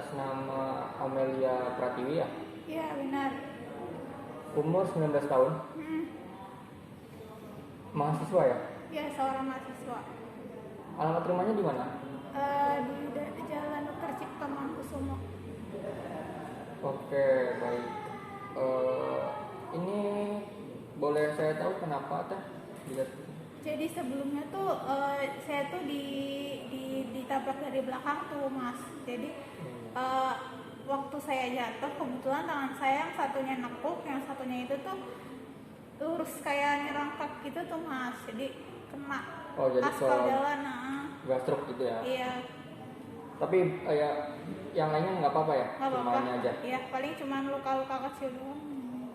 atas nama Amelia Pratiwi ya? Iya benar. Umur 19 tahun. Mahasiswa ya? Iya, seorang mahasiswa. Alamat rumahnya di mana? Di Jalan Dr. Cipto Mangunkusumo. Oke, baik. Ini boleh saya tahu kenapa teh? Jadi sebelumnya tuh saya tuh ditabrak dari belakang tuh Mas. Jadi waktu saya jatuh kebetulan tangan saya yang satunya nekuk, yang satunya itu tuh lurus kayak nyerangkak gitu tuh Mas. Jadi kena jadi aspal jalan. Gastruk gitu ya? Iya. Tapi yang lainnya nggak apa-apa ya? Nggak apa-apa. Cuma aja? Iya, paling cuma luka-luka kecil doang.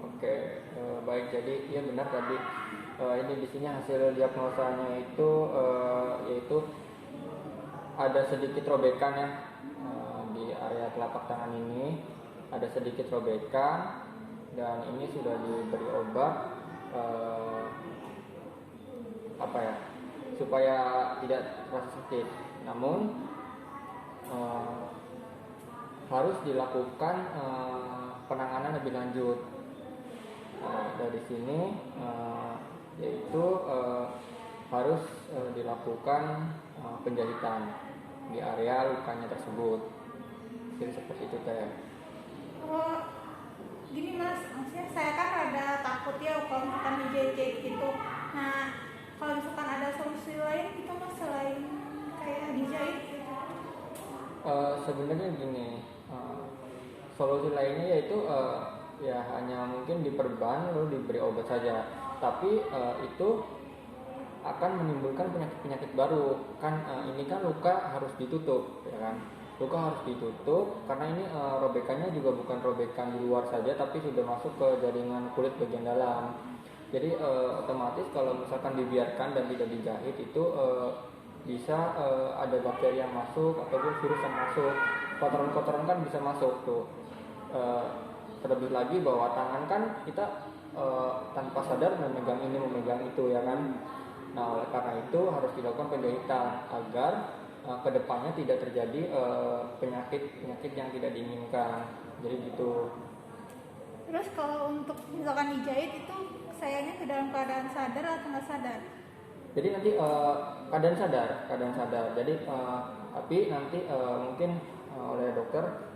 Oke, baik. Jadi iya benar tadi ini di sini hasil diagnosanya itu yaitu ada sedikit robekan ya di area telapak tangan ini, ada sedikit robekan dan ini sudah diberi obat supaya tidak terasa sakit. Namun harus dilakukan penanganan lebih lanjut. Dari sini yaitu harus dilakukan penjahitan di area lukanya tersebut. Jadi seperti itu teh. Oh, gini Mas, maksudnya saya kan rada takut ya kalau misalkan dijahit gitu. Nah, kalau misalkan ada solusi lain gitu Mas selain kayak dijahit gitu? Sebenarnya gini, solusi lainnya yaitu ya hanya mungkin diperban lalu diberi obat saja, tapi itu akan menimbulkan penyakit baru kan. Ini kan luka harus ditutup ya kan, luka harus ditutup karena ini robekannya juga bukan robekan di luar saja tapi sudah masuk ke jaringan kulit bagian dalam. Jadi otomatis kalau misalkan dibiarkan dan tidak dijahit itu bisa ada bakteri yang masuk ataupun virus yang masuk, kotoran-kotoran kan bisa masuk tuh. Terlebih lagi bahwa tangan kan kita tanpa sadar memegang ini memegang itu ya kan. Nah oleh karena itu harus dilakukan penjahitan agar kedepannya tidak terjadi penyakit yang tidak diinginkan. Jadi gitu. Terus kalau untuk misalkan dijahit itu sayanya ke dalam keadaan sadar atau nggak sadar? Jadi nanti keadaan sadar. Jadi tapi nanti mungkin oleh dokter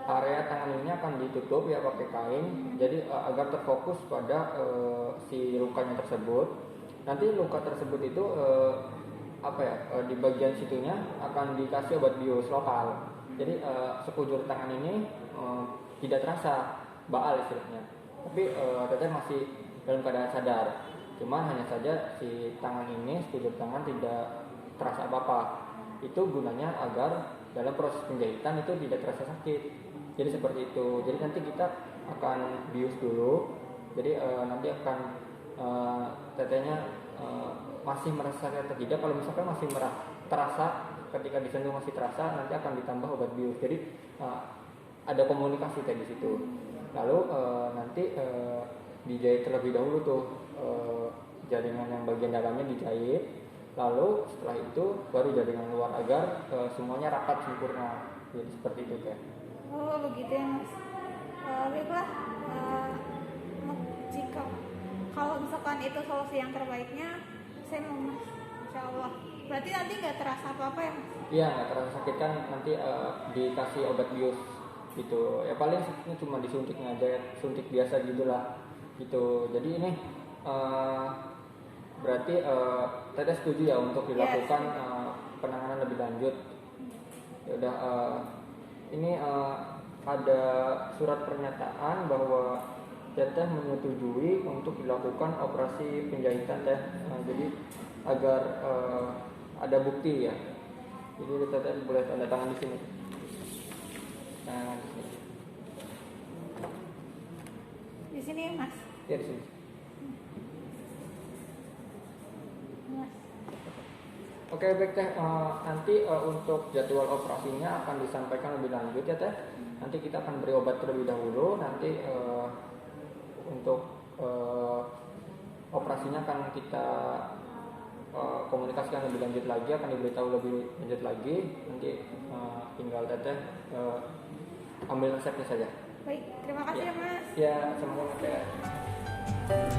area tangan ini akan ditutup ya pakai kain. Jadi agar terfokus pada si lukanya tersebut. Nanti luka tersebut itu di bagian situnya akan dikasih obat bius lokal. Jadi sekujur tangan ini tidak terasa baal istilahnya. Tapi teteh masih dalam keadaan sadar. Cuman hanya saja si tangan ini, sekujur tangan tidak terasa apa-apa. Itu gunanya agar dalam proses penjahitan itu tidak terasa sakit. Jadi seperti itu. Jadi nanti kita akan bius dulu. Jadi nanti akan tetehnya masih merasa sakit atau tidak. Kalau misalkan masih terasa, ketika disentuh masih terasa, nanti akan ditambah obat bius. Jadi ada komunikasi tadi di situ. Lalu nanti dijahit terlebih dahulu tuh jaringan yang bagian dalamnya dijahit. Lalu setelah itu baru jaringan luar agar semuanya rapat sempurna. Jadi seperti itu kan. Oh begitu ya Mas. Baiklah, jika kalau misalkan itu solusi yang terbaiknya, saya mau Mas, insya Allah. Berarti nanti nggak terasa apa-apa ya Mas? Iya nggak terasa sakit kan, nanti dikasih obat bius gitu. Ya paling sakitnya cuma disuntiknya aja, suntik biasa gitulah gitu. Jadi ini berarti Teteh setuju ya untuk dilakukan penanganan lebih lanjut. Ya udah. Ini ada surat pernyataan bahwa Teteh menyetujui untuk dilakukan operasi penjahitan Teh. Jadi agar ada bukti ya. Jadi Teteh boleh tanda tangan di sini. Nah, di sini. Di sini Mas. Ya di sini. Mas. Oke baik Teh, nanti untuk jadwal operasinya akan disampaikan lebih lanjut ya Teh. Nanti kita akan beri obat terlebih dahulu. Nanti untuk operasinya akan kita komunikasikan lebih lanjut lagi, akan diberitahu lebih lanjut lagi. Nanti tinggal teteh ambil resepnya saja. Baik, terima kasih Ya. ya Mas. Ya, sama-sama teh.